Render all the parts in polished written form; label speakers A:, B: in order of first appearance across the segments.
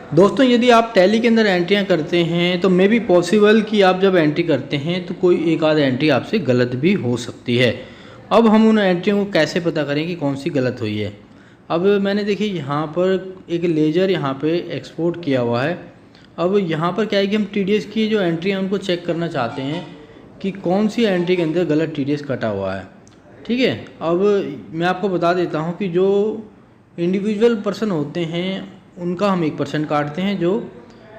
A: दोस्तों, यदि आप टैली के अंदर एंट्रियां करते हैं तो मे बी पॉसिबल कि आप जब एंट्री करते हैं तो कोई एक आध एंट्री आपसे गलत भी हो सकती है। अब हम उन एंट्रियों को कैसे पता करें कि कौन सी गलत हुई है। अब मैंने देखिए यहाँ पर एक लेजर यहाँ पे एक्सपोर्ट किया हुआ है। अब यहाँ पर क्या है कि हम टीडीएस की जो एंट्री हैं उनको चेक करना चाहते हैं कि कौन सी एंट्री के अंदर गलत टीडीएस कटा हुआ है। ठीक है, अब मैं आपको बता देता हूँ कि जो इंडिविजुअल पर्सन होते हैं उनका हम 1% काटते हैं, जो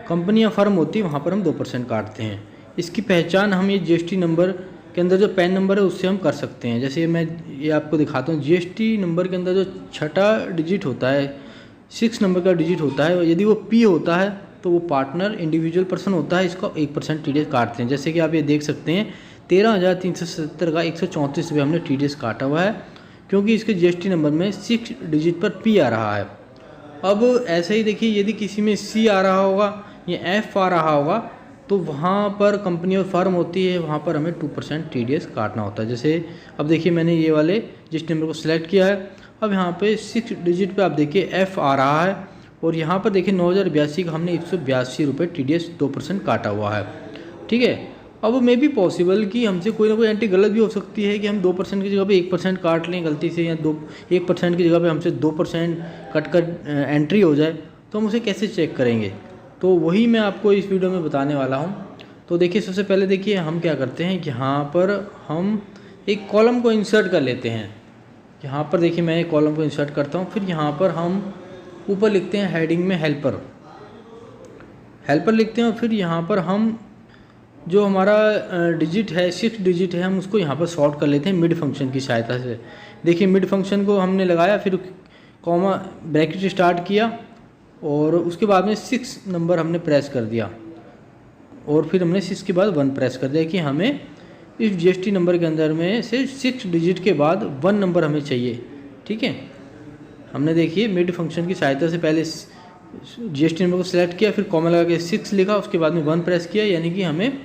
A: कंपनी या फर्म होती है वहाँ पर हम 2% काटते हैं। इसकी पहचान हम ये जीएसटी नंबर के अंदर जो पैन नंबर है उससे हम कर सकते हैं। जैसे मैं ये आपको दिखाता हूँ, जीएसटी नंबर के अंदर जो छठा डिजिट होता है, 6 नंबर का डिजिट होता है, यदि वो पी होता है तो वो पार्टनर इंडिविजुअल पर्सन होता है, इसका 1% टीडीएस काटते हैं। जैसे कि आप ये देख सकते हैं 13,370 का 134 रुपये हमने टीडीएस काटा हुआ है, क्योंकि इसके जीएसटी नंबर में 6 डिजिट पर पी आ रहा है। अब ऐसे ही देखिए, यदि किसी में सी आ रहा होगा या एफ आ रहा होगा तो वहाँ पर कंपनी और फर्म होती है, वहाँ पर हमें 2% टीडीएस काटना होता है। जैसे अब देखिए मैंने ये वाले जिस नंबर को सिलेक्ट किया है, अब यहाँ पे 6 डिजिट पे आप देखिए एफ आ रहा है और यहाँ पर देखिए 9,082 का हमने 182 रुपये टीडीएस 2% काटा हुआ है। ठीक है, अब मे बी पॉसिबल कि हमसे कोई ना कोई एंट्री गलत भी हो सकती है कि हम 2% की जगह पे 1% काट लें गलती से, या 1% की जगह पे हमसे 2% कट कर एंट्री हो जाए, तो हम उसे कैसे चेक करेंगे। तो वही मैं आपको इस वीडियो में बताने वाला हूँ। तो देखिए सबसे पहले देखिए हम क्या करते हैं, यहाँ पर हम एक कॉलम को इंसर्ट कर लेते हैं। यहाँ पर देखिए मैं एक कॉलम को इंसर्ट करता हूँ, फिर यहाँ पर हम ऊपर लिखते हैं हेडिंग में हेल्पर लिखते हैं, और फिर यहाँ पर हम जो हमारा डिजिट है 6 डिजिट है हम उसको यहाँ पर सॉर्ट कर लेते हैं मिड फंक्शन की सहायता से। देखिए मिड फंक्शन को हमने लगाया, फिर कॉमा ब्रैकेट स्टार्ट किया और उसके बाद में 6 नंबर हमने प्रेस कर दिया, और फिर हमने 6 के बाद 1 प्रेस कर दिया कि हमें इस जीएसटी नंबर के अंदर में से 6 डिजिट के बाद 1 नंबर हमें चाहिए। ठीक है, हमने देखिए मिड फंक्शन की सहायता से पहले जीएसटी नंबर को सिलेक्ट किया, फिर कॉमा लगा के 6 लिखा, उसके बाद में 1 प्रेस किया, यानी कि हमें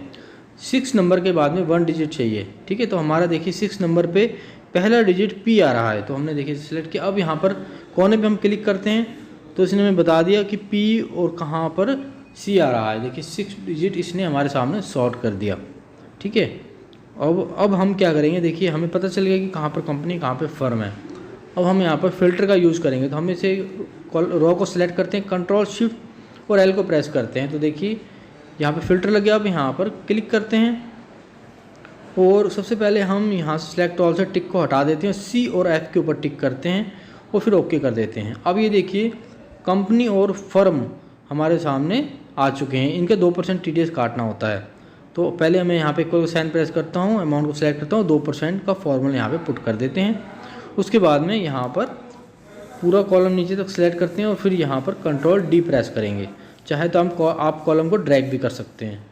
A: 6 नंबर के बाद में 1 डिजिट चाहिए। ठीक है, तो हमारा देखिए 6 नंबर पे पहला डिजिट पी आ रहा है, तो हमने देखिए सिलेक्ट किया। अब यहाँ पर कोने पे हम क्लिक करते हैं तो इसने हमें बता दिया कि पी और कहाँ पर सी आ रहा है। देखिए 6 डिजिट इसने हमारे सामने सॉर्ट कर दिया। ठीक है, अब हम क्या करेंगे, देखिए हमें पता चल गया कि कहाँ पर कंपनी कहाँ पर फर्म है। अब हम यहाँ पर फिल्टर का यूज़ करेंगे, तो हम इसे रो को सिलेक्ट करते हैं, कंट्रोल शिफ्ट और एल को प्रेस करते हैं, तो देखिए यहाँ पे फिल्टर लग गया। अब यहाँ पर क्लिक करते हैं और सबसे पहले हम यहाँ से सिलेक्ट ऑल से टिक को हटा देते हैं, सी और एफ के ऊपर टिक करते हैं और फिर ओके कर देते हैं। अब ये देखिए कंपनी और फर्म हमारे सामने आ चुके हैं, इनके 2% टीडीएस काटना होता है। तो पहले मैं यहाँ पे इक्वल साइन प्रेस करता हूँ, अमाउंट को सिलेक्ट करता हूँ, 2% का फॉर्मूला यहाँ पे पुट कर देते हैं। उसके बाद में यहाँ पर पूरा कॉलम नीचे तक सिलेक्ट करते हैं और फिर यहाँ पर कंट्रोल डी प्रेस करेंगे। चाहे तो आप कॉलम को ड्रैग भी कर सकते हैं।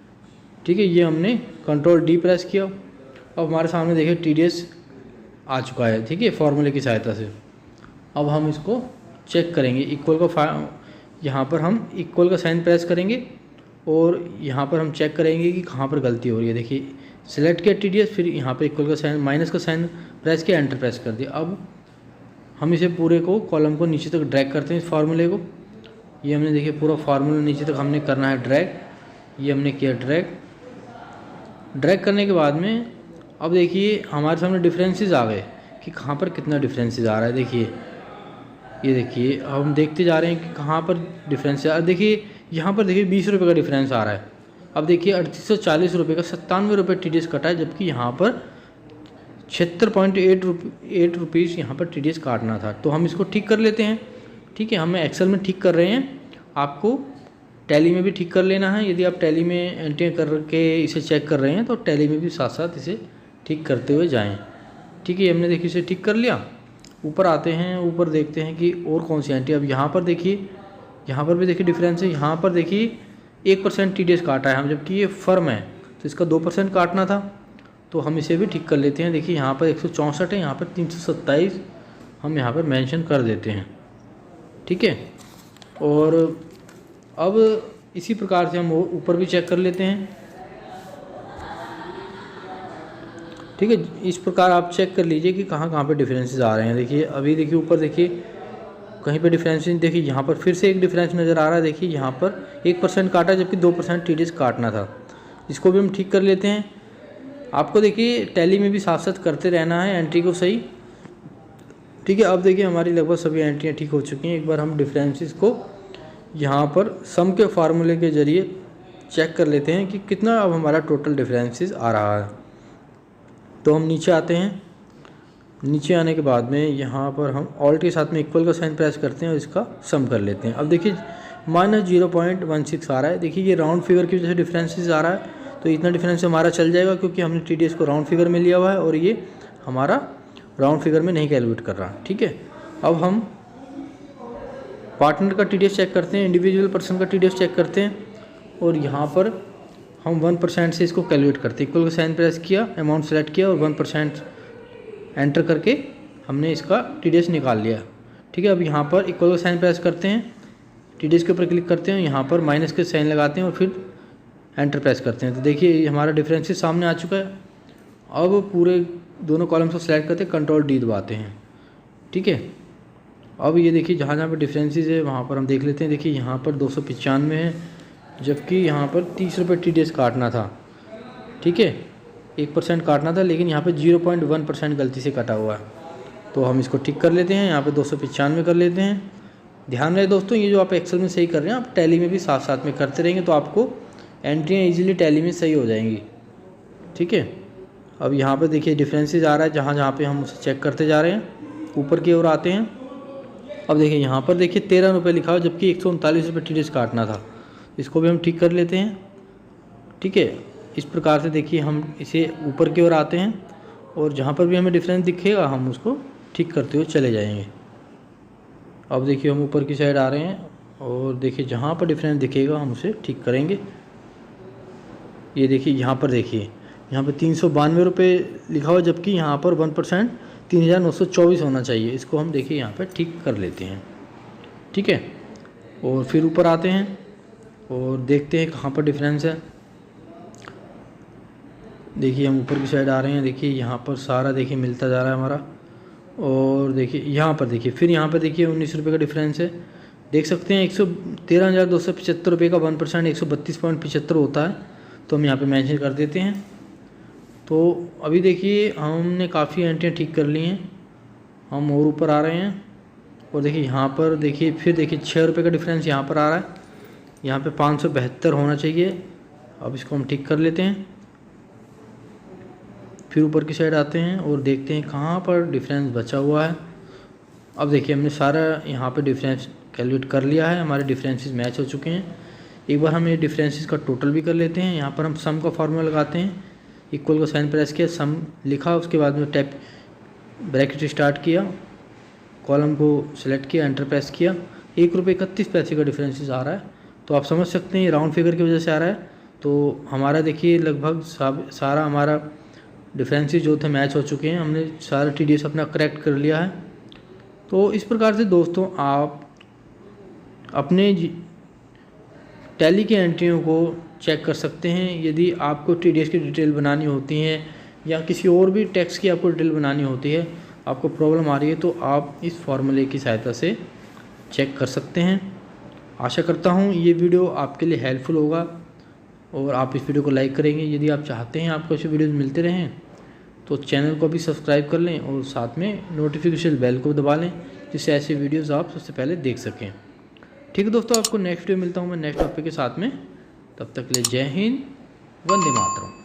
A: ठीक है, ये हमने कंट्रोल डी प्रेस किया। अब हमारे सामने देखिए टीडीएस आ चुका है। ठीक है, फॉर्मूले की सहायता से अब हम इसको चेक करेंगे। इक्वल का यहाँ पर हम इक्वल का साइन प्रेस करेंगे और यहाँ पर हम चेक करेंगे कि कहाँ पर गलती हो रही है। देखिए सिलेक्ट किया टीडीएस, फिर यहाँ पर इक्वल का साइन माइनस का साइन प्रेस किया, एंटर प्रेस कर दिया। अब हम इसे पूरे को कॉलम को नीचे तक ड्रैग करते हैं, इस फार्मूले को। ये हमने देखिए पूरा फार्मूला नीचे तक हमने करना है ड्रैग, ये हमने किया ड्रैग करने के बाद में अब देखिए हमारे सामने डिफरेंसेस आ गए कि कहाँ पर कितना डिफरेंसेस आ रहा है। देखिए ये देखिए अब हम देखते जा रहे हैं कि कहाँ पर डिफरेंस आ रहा है। देखिए यहाँ पर देखिए 20 रुपये का डिफरेंस आ रहा है। अब देखिए 3840 रुपये का 97 रुपये टीडीएस कटा है, जबकि यहाँ पर 76.8 रुपीज़ यहाँ पर टीडीएस काटना था। तो हम इसको ठीक कर लेते हैं। ठीक है, हमें एक्सेल में ठीक कर रहे हैं, आपको टैली में भी ठीक कर लेना है। यदि आप टैली में एंट्री करके इसे चेक कर रहे हैं तो टैली में भी साथ साथ इसे ठीक करते हुए जाएं। ठीक है, हमने देखिए इसे ठीक कर लिया। ऊपर आते हैं, ऊपर देखते हैं कि और कौन सी एंट्री। अब यहाँ पर देखिए, यहाँ पर भी देखिए डिफरेंस है। यहाँ पर देखिए 1% टीडीएस काटा है हम, जबकि ये फर्म है तो इसका 2% काटना था। तो हम इसे भी ठीक कर लेते हैं। देखिए यहाँ पर 164 है, यहाँ पर 327 हम यहाँ पर मेंशन कर देते हैं। ठीक है, और अब इसी प्रकार से हम ऊपर भी चेक कर लेते हैं। ठीक है, इस प्रकार आप चेक कर लीजिए कि कहाँ कहाँ पे डिफरेंसेस आ रहे हैं। देखिए अभी देखिए ऊपर देखिए कहीं पे डिफरेंस नहीं। देखिए यहाँ पर फिर से एक डिफरेंस नज़र आ रहा है। देखिए यहाँ पर 1% काटा जबकि 2% TDS काटना था। इसको भी हम ठीक कर लेते हैं। आपको देखिए टैली में भी साथ साथ करते रहना है एंट्री को सही, ठीक है। अब देखिए हमारी लगभग सभी एंट्रियाँ ठीक हो चुकी हैं। एक बार हम डिफरेंसेस को यहाँ पर सम के फार्मूले के ज़रिए चेक कर लेते हैं कि कितना अब हमारा टोटल डिफरेंसेस आ रहा है। तो हम नीचे आते हैं। नीचे आने के बाद में यहाँ पर हम ऑल्ट के साथ में इक्वल का साइन प्रेस करते हैं और इसका सम कर लेते हैं। अब देखिए -0.16 आ रहा है। देखिए ये राउंड फिगर की वजह से डिफरेंसेस आ रहा है, तो इतना डिफरेंस हमारा चल जाएगा क्योंकि हमने TDS को राउंड फिगर में लिया हुआ है और ये हमारा राउंड फिगर में नहीं कैलकुलेट कर रहा, ठीक है। अब हम पार्टनर का TDS चेक करते हैं, इंडिविजुअल पर्सन का TDS चेक करते हैं और यहाँ पर हम 1% से इसको कैलकुलेट करते हैं। इक्वल का साइन प्रेस किया, अमाउंट सेलेक्ट किया और 1% एंटर करके हमने इसका TDS निकाल लिया, ठीक है। अब यहाँ पर इक्वल का साइन प्रेस करते हैं, TDS के ऊपर क्लिक करते हैं, यहाँ पर माइनस के साइन लगाते हैं और फिर एंटर प्रेस करते हैं। तो देखिए हमारा डिफरेंसेस सामने आ चुका है। अब पूरे दोनों कॉलम्स को सेलेक्ट करते हैं, Ctrl+D दबाते हैं, ठीक है। अब ये देखिए जहाँ जहाँ पर डिफरेंसेस है वहाँ पर हम देख लेते हैं। देखिए यहाँ पर 295 है जबकि यहाँ पर 30 रुपये TDS काटना था, ठीक है। 1% काटना था लेकिन यहाँ पे 0.1% गलती से कटा हुआ है, तो हम इसको ठीक कर लेते हैं। यहाँ पे 295 कर लेते हैं। ध्यान रहे दोस्तों, ये जो आप एक्सेल में सही कर रहे हैं आप टैली में भी साथ साथ में करते रहेंगे तो आपको एंट्रियाँ इजीली टैली में सही हो जाएंगी, ठीक है। अब यहाँ पे देखिए डिफरेंसेस आ रहा है, जहाँ जहाँ पे हम उसे चेक करते जा रहे हैं ऊपर की ओर आते हैं। अब देखिए यहाँ पर देखिए 13 रुपये लिखा हो जबकि 139 रुपये TDS काटना था, इसको भी हम ठीक कर लेते हैं, ठीक है। इस प्रकार से देखिए हम इसे ऊपर की ओर आते हैं और जहाँ पर भी हमें डिफरेंस दिखेगा हम उसको ठीक करते हुए चले जाएंगे। अब देखिए हम ऊपर की साइड आ रहे हैं और देखिए जहाँ पर डिफरेंस दिखेगा हम उसे ठीक करेंगे। ये देखिए यहाँ पर देखिए यहाँ पर 392 रुपये लिखा हुआ जबकि यहाँ पर 1% 3924 होना चाहिए, इसको हम देखिए यहाँ पर ठीक कर लेते हैं, ठीक है। और फिर ऊपर आते हैं और देखते हैं कहाँ पर डिफरेंस है। देखिए हम ऊपर की साइड आ रहे हैं। देखिए यहाँ पर सारा देखिए मिलता जा रहा है हमारा और देखिए यहाँ पर देखिए फिर यहाँ पर देखिए 19 रुपये का डिफरेंस है। देख सकते हैं 13,275 रुपये का 1% 132.75 होता है, तो हम यहाँ पे मेंशन कर देते हैं। तो अभी देखिए हमने काफ़ी एंट्रियाँ ठीक कर ली हैं, हम और ऊपर आ रहे हैं और देखिए यहाँ पर देखिए फिर देखिए 6 रुपये का डिफरेंस यहाँ पर आ रहा है। यहाँ पे 572 होना चाहिए, अब इसको हम ठीक कर लेते हैं। फिर ऊपर की साइड आते हैं और देखते हैं कहाँ पर डिफरेंस बचा हुआ है। अब देखिए हमने सारा यहाँ पे डिफरेंस कैलकुलेट कर लिया है, हमारे डिफरेंसेस मैच हो चुके हैं। एक बार हम ये डिफरेंसेस का टोटल भी कर लेते हैं। यहाँ पर हम सम का फार्मूला लगाते हैं, इक्वल का साइन प्रेस किया, सम लिखा, उसके बाद में टैप ब्रैकेट स्टार्ट किया, कॉलम को सिलेक्ट किया, एंटर प्रेस किया। 1 रुपये 31 पैसे का डिफरेंसेस आ रहा है, तो आप समझ सकते हैं ये राउंड फिगर की वजह से आ रहा है। तो हमारा देखिए लगभग सारा हमारा डिफरेंसेस जो थे मैच हो चुके हैं, हमने सारा TDS अपना करेक्ट कर लिया है। तो इस प्रकार से दोस्तों आप अपने टैली की एंट्रियों को चेक कर सकते हैं। यदि आपको TDS की डिटेल बनानी होती है या किसी और भी टैक्स की आपको डिटेल बनानी होती है, आपको प्रॉब्लम आ रही है, तो आप इस फॉर्मूले की सहायता से चेक कर सकते हैं। आशा करता हूँ ये वीडियो आपके लिए हेल्पफुल होगा और आप इस वीडियो को लाइक करेंगे। यदि आप चाहते हैं आपको ऐसे वीडियोज़ मिलते रहें तो चैनल को भी सब्सक्राइब कर लें और साथ में नोटिफिकेशन बेल को दबा लें, जिससे ऐसे वीडियोज़ आप सबसे पहले देख सकें। ठीक है दोस्तों, आपको नेक्स्ट वीडियो मिलता हूँ मैं नेक्स्ट टॉपिक के साथ में। तब तक के लिए जय हिंद, वंदे मातरम।